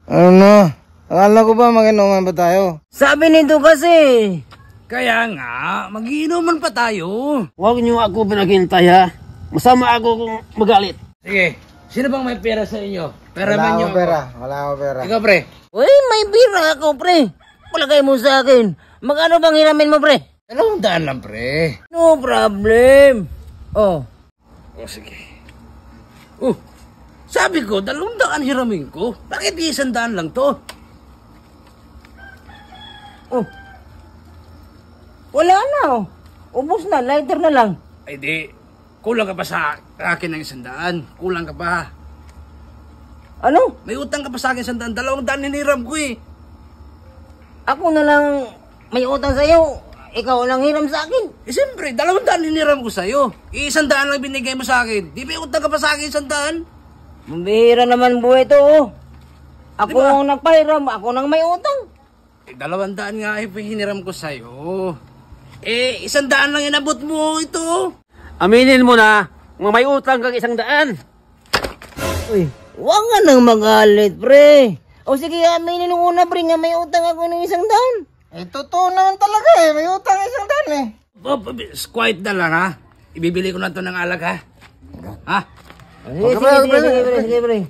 Ano? Akala ko ba mag-inuman pa tayo? Sabi nito kasi. Kaya nga, magiinuman pa tayo. Huwag niyo ako pinaghintay ha. Masama ako kung magalit. Sige, sino bang may pera sa inyo? Wala akong pera. Wala akong pera. Ikaw, pre. Uy, may bira ako, pre. Palagay mo sa akin. Magkano bang hiramin mo, pre? 200 lang, pre. No problem. Oh. O, sige. Sabi ko, 200 hiramin ko. Bakit 100 lang to? Oh. Wala na, oh. Ubus na, lighter na lang. Ay di, kulang ka pa sa akin ng 100. Kulang ka pa. Ano? May utang ka pa sa akin 100. 200 hiniram ko eh. Ako na lang may utang sa'yo. Ikaw lang hiram sa akin. Eh siyempre, 200 hiniram ko sa'yo. 100 lang binigay mo sa akin. Di may utang ka pa sa akin 100. Mambihira naman buhay to, oh. Ako Diba? ang nagpahiram, ako nang may utang. Eh, 200 nga eh, hiniram ko sa'yo. Eh, 100 lang inabot mo ito. Aminin mo na, may utang kang 100. Uy, huwag ka nang magalit, pre. O sige, aminin nung una, pre, nga may utang ako ng 100. Eh, totoo naman talaga eh. May utang 100 eh. Quiet na lang ha. Ibibili ko na ito ng alag ha. Ha? Sige, pre.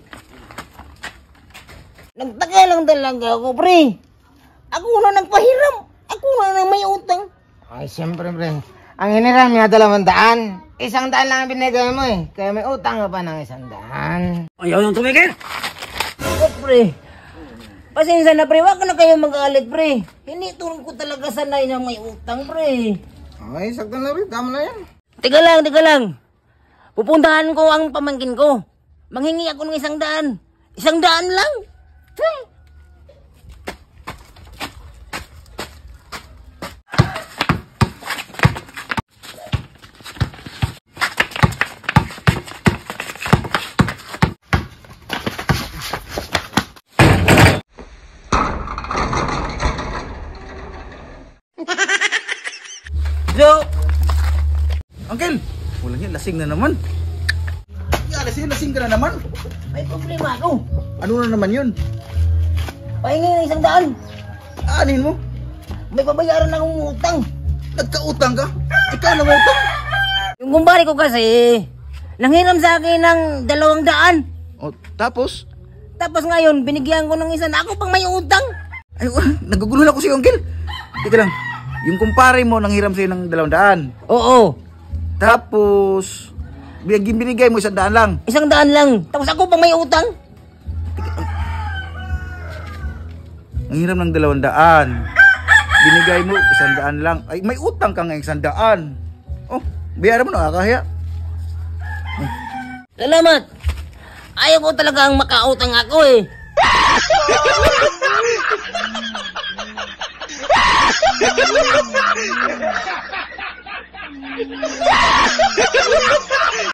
Nagtaka lang talaga ako, pre. Ako na nagpahiram. Ako na may utang. Ay, siyempre, pre. Ang hiniram niya 200. 100 lang ang binigay mo eh. Kaya may utang ka pa ng 100. Ayaw nang tumigil. Oh, pre. Pasensya na, pre. Huwag ka na kayo magalit, pre. Hindi tulong ko talaga sanay na may utang, pre. Ay, sakto na rin. Tama na yan. Teka lang. Pupuntahan ko ang pamangkin ko. Manghingi ako ng 100. 100 lang. So, Uncle, walang yan, lasing na naman. Lasing ka na naman. May problema ako. Ano na naman yun? Pahingi ng 100. Anin mo? May babayaran akong utang. Nagkautang ka? Ikaw na utang? Yung kumpare ko kasi, nanghiram sa akin ng 200. O, tapos? Tapos ngayon, binigyan ko ng 100. Ako pang may utang. Ay, nagugulo na ko si Uncle. Teka lang, yung kumpare mo nanghiram sa'yo ng 200. Oo. Tapos, binigay mo 100 lang. 100 lang. Tapos ako pang may utang. Nanghiram ng 200. Binigay mo 100 lang. Ay, may utang ka ng 100. Oh, bayaran mo na, kaya. Salamat. Ayaw ko talagang makautang ako eh.